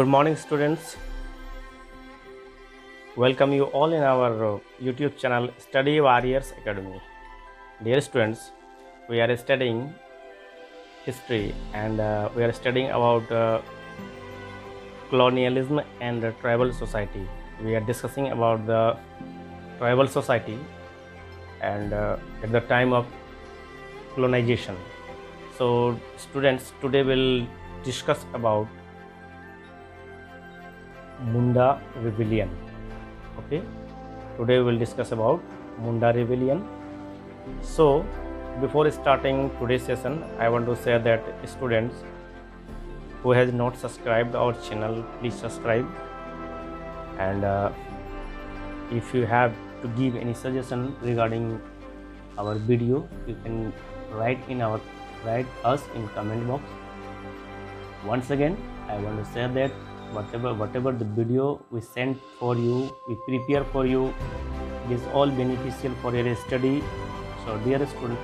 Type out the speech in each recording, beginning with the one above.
Good morning, students. Welcome you all in our YouTube channel Study Warriors Academy. Dear students, we are studying history and we are studying about colonialism and the tribal society. We are discussing about the tribal society and at the time of colonization. So, students, today we'll discuss about Munda Rebellion. Okay, today we'll discuss about Munda Rebellion. So, before starting today's session, I want to say that students who has not subscribed our channel, please subscribe. And if you have to give any suggestion regarding our video, you can write us in comment box. Once again, I want to say that whatever the video we send for you, we prepare for you, it is all beneficial for your study. So dear student,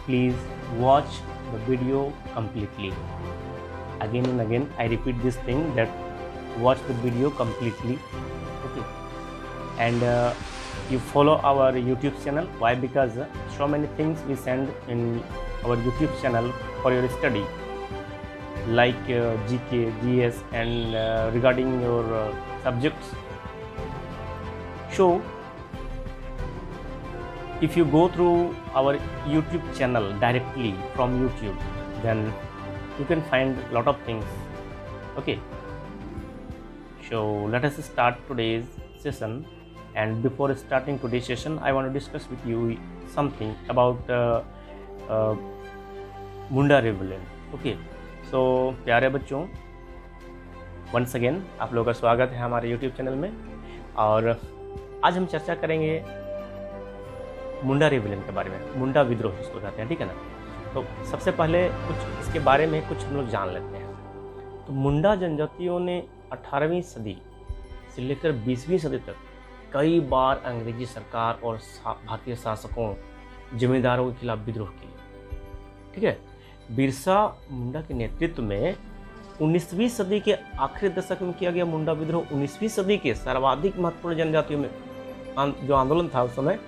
please watch the video completely. Again and again I repeat this thing, that watch the video completely. Okay, and you follow our YouTube channel. Why? Because so many things we send in our YouTube channel for your study, like GK, GS and regarding your subjects. So if you go through our YouTube channel directly from YouTube, then you can find a lot of things. Okay, so let us start today's session. And before starting today's session, I want to discuss with you something about Munda Rebellion. Okay, सो प्यारे बच्चों, once again आप लोगों का स्वागत है हमारे YouTube channel में। और आज हम चर्चा करेंगे मुंडा रिबेलियन के बारे में, मुंडा विद्रोह जिसको कहते हैं, ठीक है ना। तो सबसे पहले कुछ इसके बारे में कुछ हम लोग जान लेते हैं। तो मुंडा जनजातियों ने 18वीं सदी से लेकर 20वीं सदी तक कई बार अंग्रेजी सरकार और भारतीय शासकों, जमींदारों के खिलाफ विद्रोह किए, ठीक है। बिरसा मुंडा के नेतृत्व में 19वीं सदी के आखिरी दशक में किया गया मुंडा विद्रोह 19वीं सदी के सर्वाधिक महत्वपूर्ण जनजातियों में जो आंदोलन था उस समय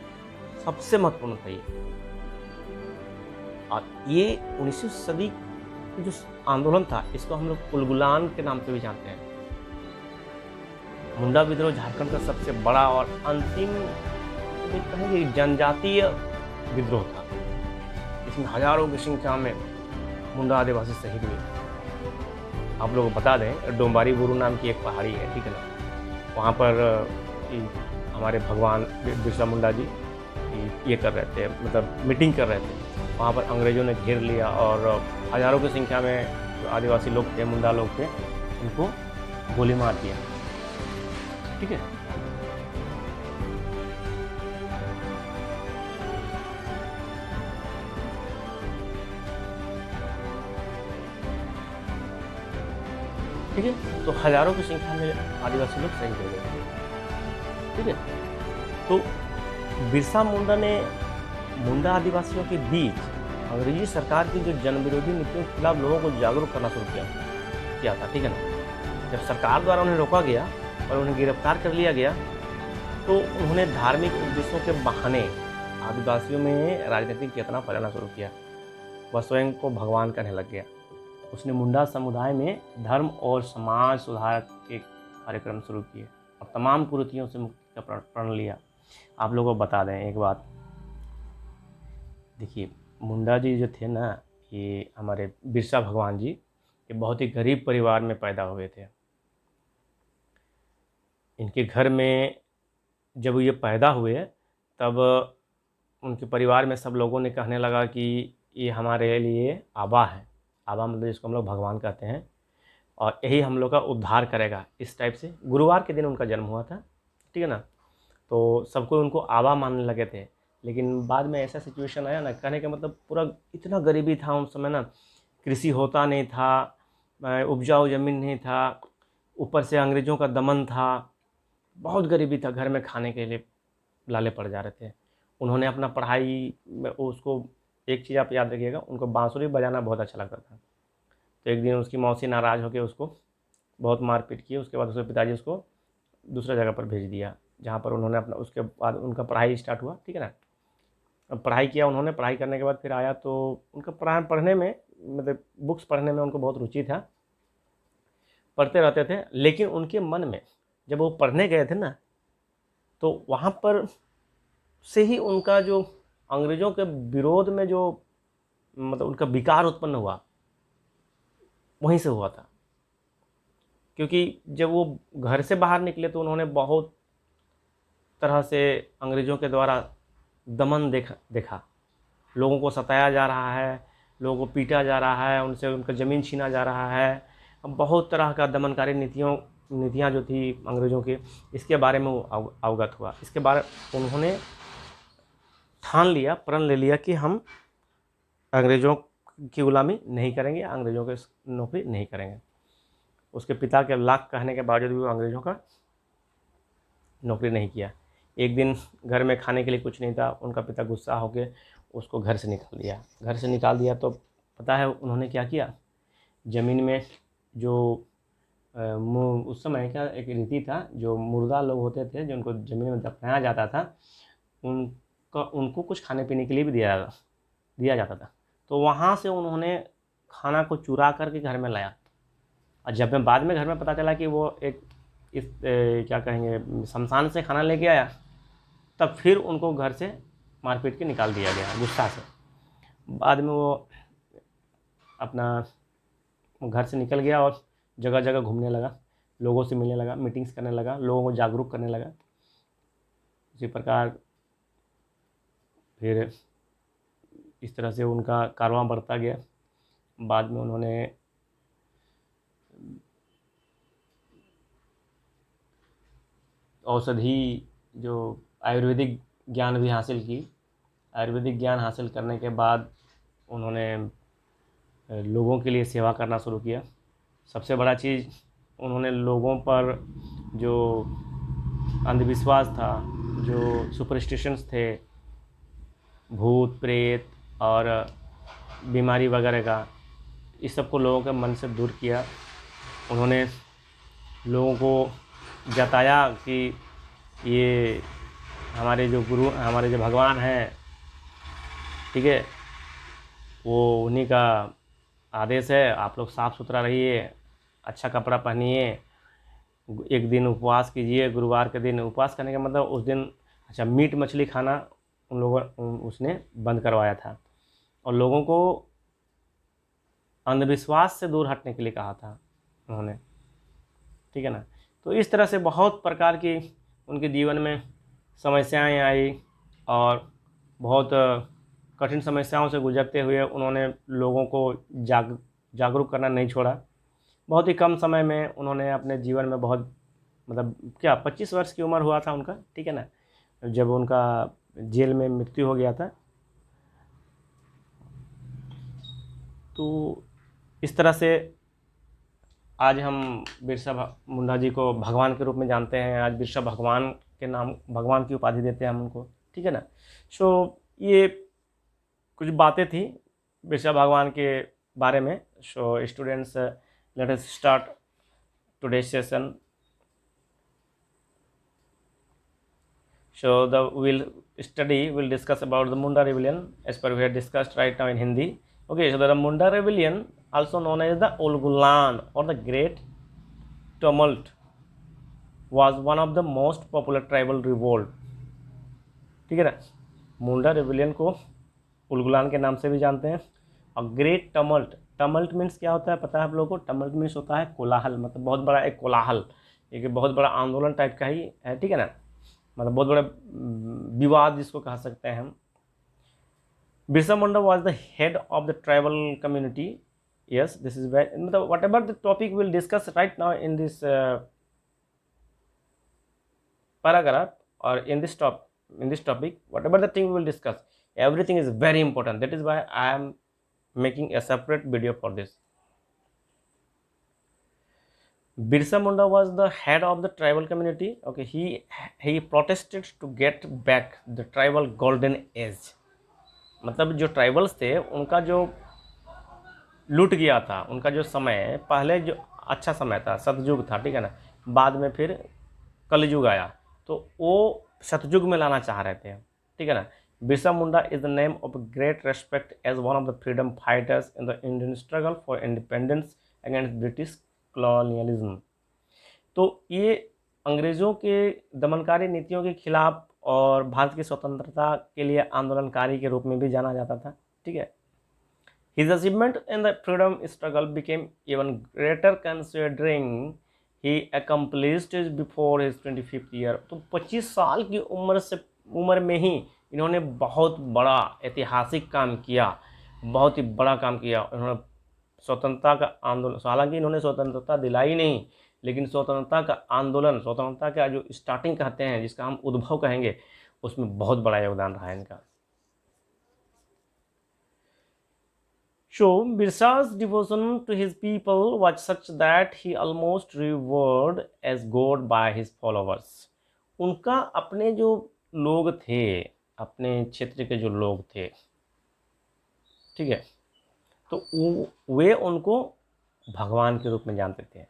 सबसे महत्वपूर्ण था ये। और ये 19वीं सदी का जो आंदोलन था, इसको हम लोग उलगुलान के नाम से भी जानते हैं। मुंडा विद्रोह झारखंड का सबसे बड़ा और अंतिम कहेंगे जनजातीय विद्रोह था। इसमें हजारों की संख्या में मुंडा आदिवासी शहीद हुए। आप लोगों को बता दें, डोंबारी बुरू नाम की एक पहाड़ी है, ठीक है ना। वहाँ पर हमारे भगवान बिरसा मुंडा जी ये कर रहे थे, मतलब मीटिंग कर रहे थे। वहाँ पर अंग्रेज़ों ने घेर लिया और हज़ारों की संख्या में जो आदिवासी लोग थे, मुंडा लोग थे, उनको गोली मार दिया, ठीक है। ठीक है, तो हजारों की संख्या में आदिवासी लोग शहीद हो गए, ठीक है। तो बिरसा मुंडा ने मुंडा आदिवासियों के बीच अंग्रेजी सरकार की जो जन विरोधी नीतियों के खिलाफ लोगों को जागरूक करना शुरू किया था, ठीक है ना। जब सरकार द्वारा उन्हें रोका गया और उन्हें गिरफ्तार कर लिया गया, तो उन्होंने धार्मिक उद्देश्यों के बहाने आदिवासियों में राजनीतिक चेतना फैलाना शुरू किया। वह स्वयं को भगवान कहने लग गया। उसने मुंडा समुदाय में धर्म और समाज सुधार के कार्यक्रम शुरू किए और तमाम कुरीतियों से मुक्ति का प्रण लिया। आप लोगों को बता दें एक बात, देखिए मुंडा जी जो थे ना, ये हमारे बिरसा भगवान जी, ये बहुत ही गरीब परिवार में पैदा हुए थे। इनके घर में जब ये पैदा हुए तब उनके परिवार में सब लोगों ने कहने लगा कि ये हमारे लिए आबा है। आबा मतलब जिसको हम लोग भगवान कहते हैं, और यही हम लोग का उद्धार करेगा, इस टाइप से। गुरुवार के दिन उनका जन्म हुआ था, ठीक है ना। तो सबको उनको आबा मानने लगे थे। लेकिन बाद में ऐसा सिचुएशन आया ना, कहने का मतलब पूरा इतना गरीबी था उस समय ना, कृषि होता नहीं था, उपजाऊ ज़मीन नहीं था, ऊपर से अंग्रेज़ों का दमन था, बहुत गरीबी था, घर में खाने के लिए लाले पड़ जा रहे थे। उन्होंने अपना पढ़ाई में उसको, एक चीज़ आप याद रखिएगा, उनको बांसुरी बजाना बहुत अच्छा लगता था। तो एक दिन उसकी मौसी नाराज़ होकर उसको बहुत मारपीट की। उसके बाद उसके पिताजी उसको दूसरा जगह पर भेज दिया, जहाँ पर उन्होंने अपना, उसके बाद उनका पढ़ाई स्टार्ट हुआ, ठीक है ना। अब पढ़ाई किया उन्होंने, पढ़ाई करने के बाद फिर आया तो उनका पढ़ने में, मतलब बुक्स पढ़ने में उनको बहुत रुचि था, पढ़ते रहते थे। लेकिन उनके मन में जब वो पढ़ने गए थे ना, तो वहाँ पर से ही उनका जो अंग्रेज़ों के विरोध में जो मतलब उनका विकार उत्पन्न हुआ, वहीं से हुआ था। क्योंकि जब वो घर से बाहर निकले तो उन्होंने बहुत तरह से अंग्रेज़ों के द्वारा दमन देखा। लोगों को सताया जा रहा है, लोगों को पीटा जा रहा है, उनसे उनका ज़मीन छीना जा रहा है। बहुत तरह का दमनकारी नीतियाँ जो थी अंग्रेज़ों की, इसके बारे में वो अवगत हुआ। इसके बारे उन्होंने ठान लिया, प्रण ले लिया कि हम अंग्रेज़ों की ग़ुलामी नहीं करेंगे, अंग्रेज़ों की नौकरी नहीं करेंगे। उसके पिता के लाख कहने के बावजूद भी वो अंग्रेज़ों का नौकरी नहीं किया। एक दिन घर में खाने के लिए कुछ नहीं था, उनका पिता गुस्सा होकर उसको घर से निकाल दिया। घर से निकाल दिया तो पता है उन्होंने क्या किया, ज़मीन में जो उस समय क्या एक रीति था, जो मुर्दा लोग होते थे जो उनको ज़मीन में दफनाया जाता था, उनको कुछ खाने पीने के लिए भी दिया जाता था। तो वहाँ से उन्होंने खाना को चुरा करके घर में लाया। और जब मैं बाद में घर में पता चला कि वो क्या कहेंगे, शमशान से खाना लेके आया, तब फिर उनको घर से मारपीट के निकाल दिया गया गुस्सा से। बाद में वो अपना घर से निकल गया और जगह जगह घूमने लगा, लोगों से मिलने लगा, मीटिंग्स करने लगा, लोगों को जागरूक करने लगा। इसी प्रकार फिर इस तरह से उनका कारवां बढ़ता गया। बाद में उन्होंने औषधि जो आयुर्वेदिक ज्ञान भी हासिल की। आयुर्वेदिक ज्ञान हासिल करने के बाद उन्होंने लोगों के लिए सेवा करना शुरू किया। सबसे बड़ा चीज़, उन्होंने लोगों पर जो अंधविश्वास था, जो सुपरस्टिशंस थे, भूत प्रेत और बीमारी वगैरह का, इस सब को लोगों के मन से दूर किया। उन्होंने लोगों को जताया कि ये हमारे जो गुरु, हमारे जो भगवान हैं, ठीक है, वो उन्हीं का आदेश है, आप लोग साफ़ सुथरा रहिए, अच्छा कपड़ा पहनिए, एक दिन उपवास कीजिए। गुरुवार के दिन उपवास करने का मतलब उस दिन मीट मछली खाना उसने बंद करवाया था, और लोगों को अंधविश्वास से दूर हटने के लिए कहा था उन्होंने, ठीक है ना। तो इस तरह से बहुत प्रकार की उनके जीवन में समस्याएं आई, और बहुत कठिन समस्याओं से गुजरते हुए उन्होंने लोगों को जागरूक करना नहीं छोड़ा। बहुत ही कम समय में उन्होंने अपने जीवन में बहुत, मतलब क्या 25 वर्ष की उम्र हुआ था उनका, ठीक है ना, जब उनका जेल में मृत्यु हो गया था। तो इस तरह से आज हम बिरसा मुंडा जी को भगवान के रूप में जानते हैं। आज बिरसा भगवान के नाम, भगवान की उपाधि देते हैं हम उनको, ठीक है ना। सो ये कुछ बातें थी बिरसा भगवान के बारे में। So students, let us start today session. So we'll discuss about the Munda rebellion as per we have discussed right now in Hindi. Okay, so the Munda rebellion, also known as the Ulgulan or the Great Tumult, was one of the most popular tribal revolt, ठीक है ना। मुंडा rebellion को उलगुलान के नाम से भी जानते हैं। और ग्रेट टमल्ट, टमल्ट मीन्स क्या होता है पता है आप लोगों को? टमल्ट मीन्स होता है कोलाहल, मतलब बहुत बड़ा एक कोलाहल, एक बहुत बड़ा आंदोलन टाइप का ही है, ठीक है ना, मतलब बहुत बड़ा विवाद जिसको कह सकते हैं हम। Birsa Munda was the head of the tribal community. Yes, this is very, मतलब whatever the topic will discuss right now in this paragraph or in this topic, whatever the thing we will discuss, everything is very important. That is why I am making a separate video for this. Birsa Munda was the head of the tribal community. Okay, he protested to get back the tribal golden age. मतलब जो tribals थे उनका जो लूट गया था, उनका जो समय पहले जो अच्छा समय था, सतयुग था, ठीक है ना। बाद में फिर कलयुग आया, तो वो सतयुग में लाना चाह रहे थे, ठीक है ना। Birsa Munda is the name of great respect as one of the freedom fighters in the Indian struggle for independence against British colonialism. तो ये अंग्रेज़ों के दमनकारी नीतियों के खिलाफ और भारत की स्वतंत्रता के लिए आंदोलनकारी के रूप में भी जाना जाता था, ठीक है। His achievement in the freedom struggle became even greater considering he accomplished it before his 25th year। तो 25 साल की उम्र में ही इन्होंने बहुत बड़ा ऐतिहासिक काम किया, बहुत ही बड़ा काम किया। इन्होंने स्वतंत्रता का आंदोलन, हालांकि इन्होंने स्वतंत्रता दिलाई नहीं, लेकिन स्वतंत्रता का आंदोलन, स्वतंत्रता का जो स्टार्टिंग कहते हैं, जिसका हम उद्भव कहेंगे, उसमें बहुत बड़ा योगदान रहा है इनका। So Birsa's devotion to his people was such that he almost revered as God by his followers। उनका अपने जो लोग थे, अपने क्षेत्र के जो लोग थे, ठीक है, तो वे उनको भगवान के रूप में जानते थे,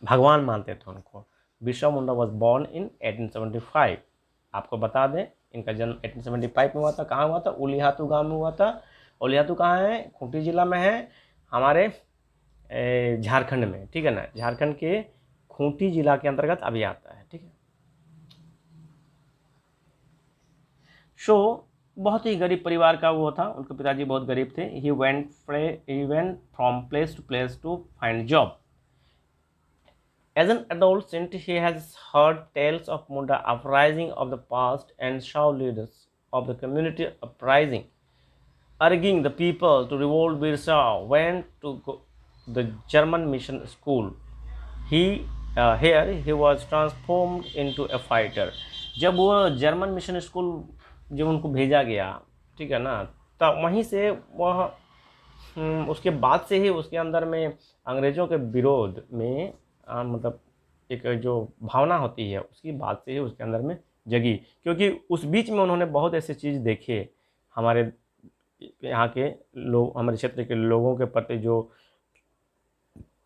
भगवान मानते थे उनको। Birsa Munda was born in 1875। आपको बता दें, इनका जन्म 1875 में हुआ था। कहाँ हुआ था? उलिहातू गांव में हुआ था। उलिहातू कहाँ है? खूंटी जिला में है, हमारे झारखंड में, ठीक है ना। झारखंड के खूंटी जिला के अंतर्गत अभी आता है, ठीक है। सो बहुत ही गरीब परिवार का वो था, उनके पिताजी बहुत गरीब थे। He went from place to find job. As an adolescent, he has heard tales of Munda uprising of the past and saw leaders of the community uprising, urging the people to revolt. Birsa went to the German mission school. Here he was transformed into a fighter। जब वो German mission school जब उनको भेजा गया, ठीक है ना, तब वहीं से वह उसके बाद से ही उसके अंदर में अंग्रेज़ों के विरोध में मतलब एक जो भावना होती है, उसकी बात से ही उसके अंदर में जगी। क्योंकि उस बीच में उन्होंने बहुत ऐसे चीज़ देखे, हमारे यहाँ के लोग, हमारे क्षेत्र के लोगों के प्रति जो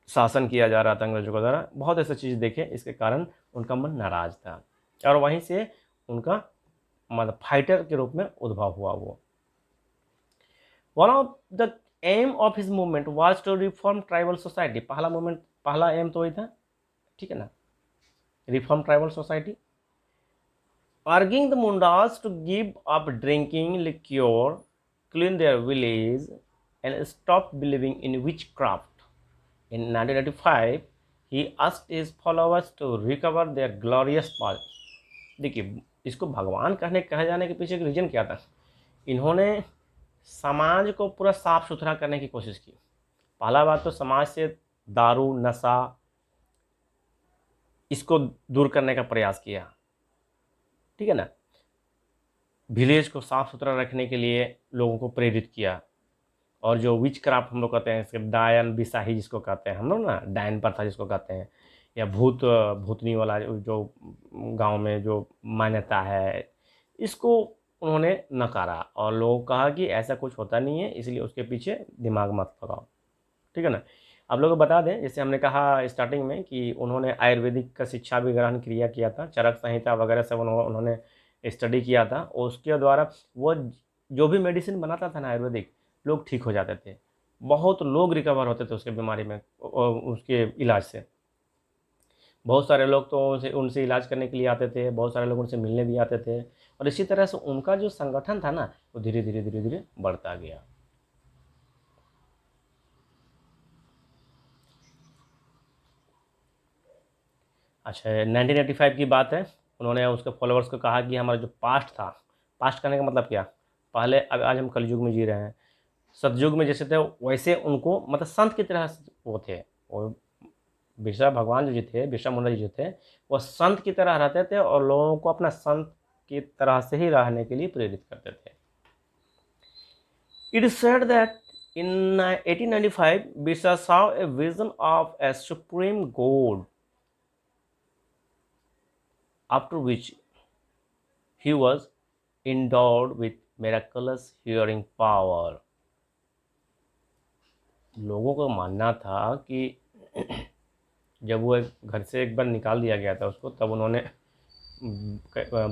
शासन किया जा रहा था अंग्रेज़ों के द्वारा, बहुत ऐसे चीज़ देखे, इसके कारण उनका मन नाराज़ था और वहीं से उनका मतलब फाइटर के रूप में उद्भव हुआ। वो one of the aim of his movement was to reform tribal society. पहला एम तो वही था, ठीक है ना, reform tribal society. Urging the Mundas to give up drinking liquor, clean their village and stop believing in witchcraft. In 1985, he asked his followers to recover their glorious past। देखिए, इसको भगवान कहे जाने के पीछे एक रीजन क्या था? इन्होंने समाज को पूरा साफ सुथरा करने की कोशिश की। पहला बात तो समाज से दारू, नशा, इसको दूर करने का प्रयास किया, ठीक है ना। विलेज को साफ सुथरा रखने के लिए लोगों को प्रेरित किया। और जो विच क्राफ्ट हम लोग कहते हैं, इसके डायन बिसाही जिसको कहते हैं हम लोग ना, डायन प्रथा जिसको कहते हैं, या भूतनी वाला जो गांव में जो मान्यता है, इसको उन्होंने नकारा और लोगों को कहा कि ऐसा कुछ होता नहीं है, इसलिए उसके पीछे दिमाग मत लगाओ, ठीक है ना। आप लोगों को बता दें, जैसे हमने कहा स्टार्टिंग में कि उन्होंने आयुर्वेदिक का शिक्षा भी ग्रहण किया था, चरक संहिता वगैरह सब उन्होंने स्टडी किया था। उसके द्वारा वो जो भी मेडिसिन बनाता था ना आयुर्वेदिक, लोग ठीक हो जाते थे, बहुत लोग रिकवर होते थे उसके बीमारी में, उसके इलाज से। बहुत सारे लोग तो उनसे इलाज करने के लिए आते थे, बहुत सारे लोग उनसे मिलने भी आते थे, और इसी तरह से उनका जो संगठन था ना, वो धीरे धीरे बढ़ता गया। अच्छा, 1985 की बात है। उन्होंने उसके फॉलोअर्स को कहा कि हमारा जो पास्ट था, पास्ट करने का मतलब क्या, पहले अब आज हम कलयुग में जी रहे हैं, सतयुग में जैसे थे वैसे उनको मतलब संत की तरह वो थे। वो बिरसा भगवान जो थे, बिरसा मुंडा जी जो थे, वो संत की तरह रहते थे और लोगों को अपना संत की तरह से ही रहने के लिए प्रेरित करते थे। It is said that in 1895 Birsa saw a vision of a supreme God, after which he was endowed with miraculous hearing power। लोगों का मानना था कि जब वो घर से एक बार निकाल दिया गया था उसको, तब उन्होंने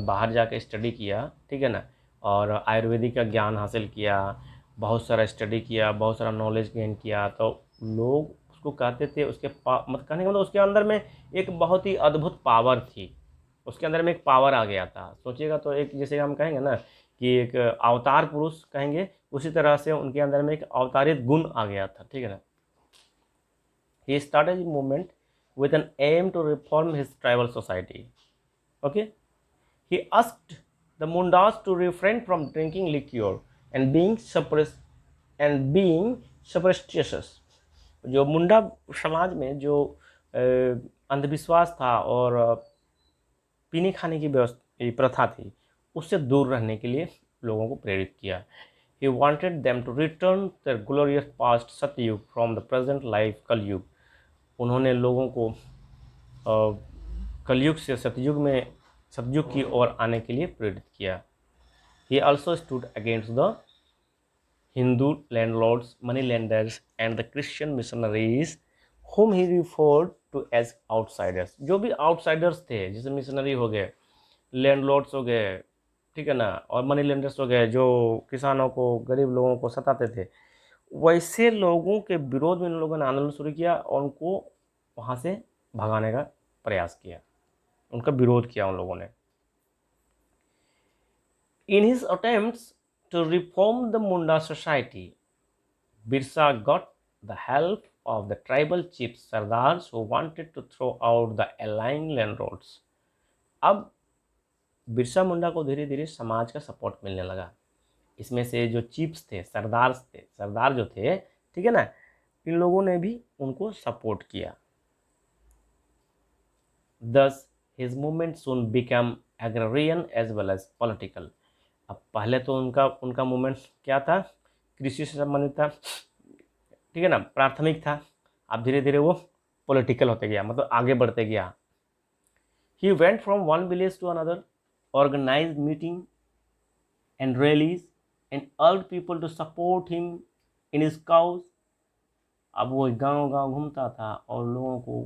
बाहर जाके स्टडी किया, ठीक है ना, और आयुर्वेदिक का ज्ञान हासिल किया, बहुत सारा स्टडी किया, बहुत सारा नॉलेज गेन किया। तो लोग उसको कहते थे, उसके मत कहने का मतलब उसके अंदर में एक बहुत ही अद्भुत पावर थी, उसके अंदर में एक पावर आ गया था। सोचिएगा तो एक, जैसे हम कहेंगे ना कि एक अवतार पुरुष कहेंगे, उसी तरह से उनके अंदर में एक अवतारित गुण आ गया था, ठीक है ना। He started movement with an aim to reform his tribal society. Okay, he asked the Mundas to refrain from drinking liquor and being superstitious. जो मुंडा समाज में जो अंधविश्वास था और पीने खाने की व्यवस्था प्रथा थी, उससे दूर रहने के लिए लोगों को प्रेरित किया। He wanted them to return their glorious past सतयुग from the present life कलयुग। उन्होंने लोगों को कलयुग से सतयुग की ओर आने के लिए प्रेरित किया। He also stood against the Hindu landlords, moneylenders and the Christian missionaries whom he referred to as outsiders। जो भी आउटसाइडर्स थे, जैसे मिशनरी हो गए, लैंडलॉर्ड्स हो गए, ठीक है ना, और मनी लेंडर्स हो गए, जो किसानों को, गरीब लोगों को सताते थे, वैसे लोगों के विरोध में इन लोगों ने आंदोलन शुरू किया और उनको वहाँ से भगाने का प्रयास किया, उनका विरोध किया उन लोगों ने। In his attempts to reform the Munda society, Birsa got the help of the tribal chiefs Sardars who wanted to throw out the aligned landlords। अब बिरसा मुंडा को धीरे धीरे समाज का सपोर्ट मिलने लगा। इसमें से जो चीफ्स थे, सरदार जो थे, ठीक है ना, इन लोगों ने भी उनको सपोर्ट किया। Thus his movement soon became agrarian as well as political। अब पहले तो उनका मूवमेंट क्या था, कृषि से संबंधित था, ठीक है ना, प्राथमिक था। अब धीरे धीरे वो पॉलिटिकल होते गया, मतलब आगे बढ़ते गया। He went from one village to another, organized meeting and rallies and urged people to support him in his cause। अब वो गांव गांव घूमता था और लोगों को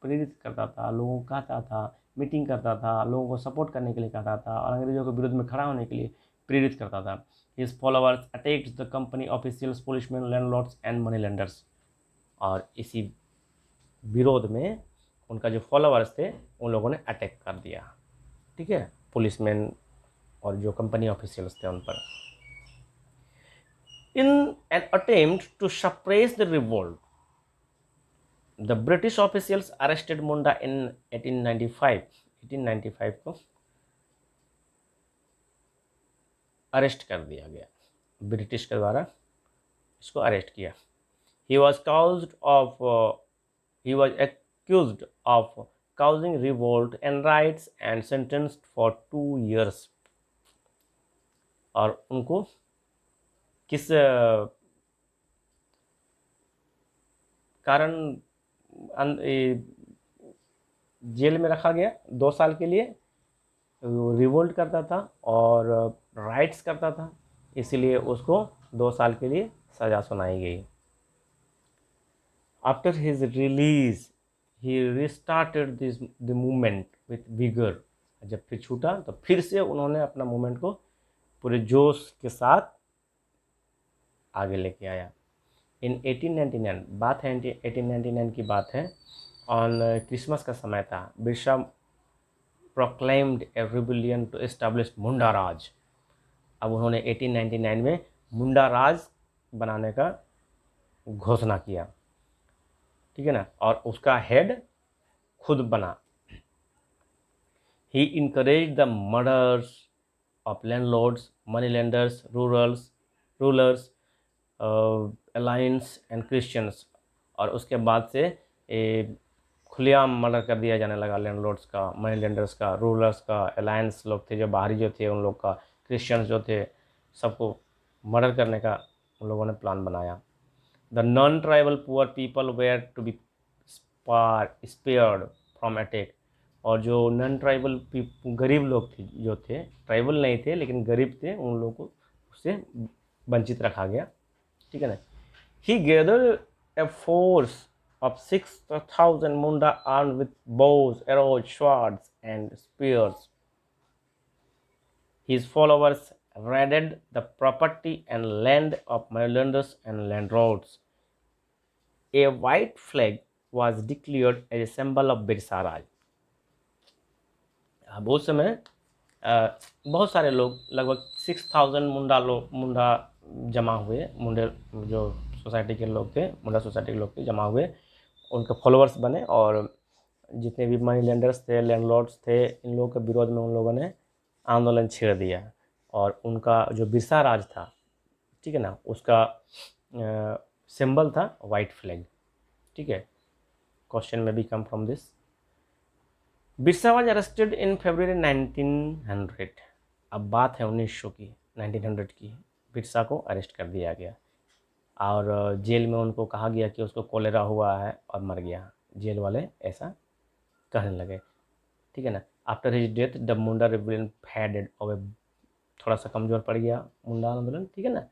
प्रेरित करता था, लोगों को कहता था, मीटिंग करता था, लोगों को सपोर्ट करने के लिए कहता था और अंग्रेजों के विरुद्ध में खड़ा होने के लिए प्रेरित करता था। His followers attacked the company officials, policemen, landlords and money lenders। और इसी विरोध में उनका जो फॉलोअर्स थे उन लोगों ने अटैक कर दिया, ठीक है, पुलिसमैन और जो कंपनी ऑफिशियल्स थे उन पर। In an attempt to suppress the revolt, the British officials arrested Munda in 1895 को अरेस्ट कर दिया गया, ब्रिटिश के द्वारा इसको अरेस्ट किया। He was accused of causing revolt and riots and sentenced for 2 years। और उनको किस कारण जेल में रखा गया 2 साल के लिए, रिवोल्ट करता था और राइट्स करता था, इसीलिए उसको 2 साल के लिए सज़ा सुनाई गई। After his release he restarted the movement with vigour. जब फिर छूटा तो फिर से उन्होंने अपना मूवमेंट को पूरे जोश के साथ आगे लेके आया। इन 1899, बात है 1899 की बात है, ऑन क्रिसमस का समय था, Birsa proclaimed a rebellion to establish Munda Raj. अब उन्होंने 1899 में मुंडा राज बनाने का घोषणा किया, ठीक है ना, और उसका हेड खुद बना। He encourage the murders of landlords, money lenders, rulers, alliance and Christians. और उसके बाद से खुलेआम मर्डर कर दिया जाने लगा लैंडलॉर्ड्स का, मनी लेंडर्स का, रूलर्स का, अलायंस लोग थे जो बाहरी जो थे उन लोग का, क्रिश्चियंस जो थे, सबको मर्डर करने का उन लोगों ने प्लान बनाया। The non tribal poor people were to be spared from attack. और जो नॉन ट्राइबल गरीब लोग थे, जो थे ट्राइबल नहीं थे लेकिन गरीब थे, उन लोगों को उससे वंचित रखा गया, ठीक है ना। He gathered a force of 6,000 Munda armed with bows, arrows, swords, and spears. His followers raided the property and land of Marylanders and landlords. A white flag was declared as a symbol of Birsa Raj. अब उस समय बहुत सारे लोग, लगभग 6,000 मुंडा जमा हुए, मुंडे जो सोसाइटी के लोग थे, मुंडा सोसाइटी के लोग थे, जमा हुए, उनके फॉलोअर्स बने और जितने भी मनी लैंडर्स थे, लैंडलॉर्ड्स थे, इन लोगों के विरोध में उन लोगों ने आंदोलन छेड़ दिया और उनका जो बिरसा राज था, ठीक है ना, उसका सिंबल था वाइट फ्लैग. ठीक है, क्वेश्चन में भी come from this. Birsa was arrested in February 1900. अब बात है 1900 की, 1900 की. बिरसा को अरेस्ट कर दिया गया और जेल में उनको कहा गया कि उसको कोलेरा हुआ है और मर गया. जेल वाले ऐसा कहने लगे, ठीक है ना. After his death the Munda rebellion faded away. थोड़ा सा कमज़ोर पड़ गया मुंडा आंदोलन, ठीक है ना.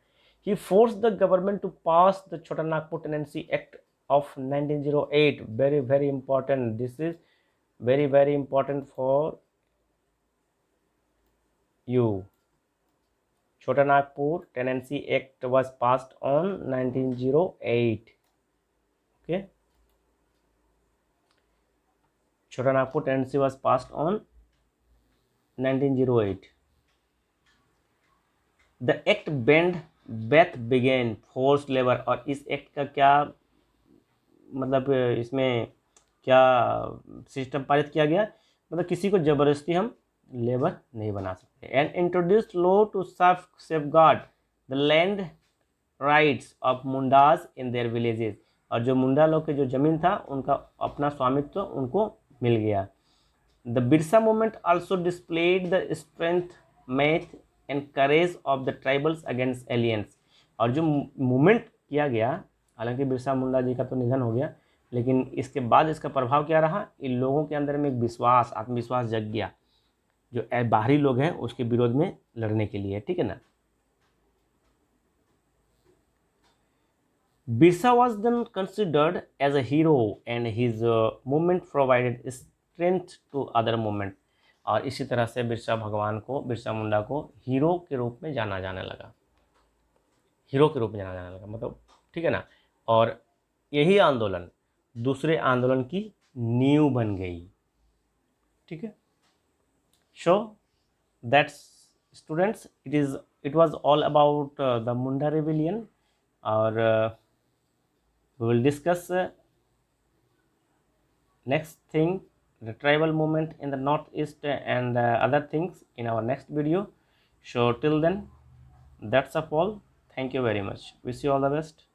He force the government to pass the Chota Nagpur tenancy act of 1908. Very very important. This is very very important for you. Chota Nagpur Tenancy Act was passed on 1908. Okay, Chota Nagpur Tenancy was passed on 1908. The act banned Beth began forced labor. और इस act का क्या मतलब, इसमें क्या system पारित किया गया, मतलब किसी को ज़बरदस्ती हम लेबर नहीं बना सकते. And introduced law to safeguard the land rights of Mundas in their villages. और जो मुंडा लोग के जो ज़मीन था उनका अपना स्वामित्व उनको मिल गया. The Birsa movement also displayed the strength, math and courage of the tribals against aliens. और जो मूवमेंट किया गया, हालांकि बिरसा मुंडा जी का तो निधन हो गया, लेकिन इसके बाद इसका प्रभाव क्या रहा, इन लोगों के अंदर में एक विश्वास, आत्मविश्वास जग गया जो बाहरी लोग हैं उसके विरोध में लड़ने के लिए, ठीक है ना. Birsa was then considered as a hero and his movement provided strength to other movement. और इसी तरह से बिरसा भगवान को, बिरसा मुंडा को हीरो के रूप में जाना जाने लगा, हीरो के रूप में जाना जाने लगा, मतलब ठीक है ना. और यही आंदोलन दूसरे आंदोलन की नींव बन गई, ठीक है. So that's students, it was all about the Munda rebellion. और we will discuss next thing, the tribal movement in the northeast and other things in our next video. So till then, that's all. Thank you very much. Wish you all the best.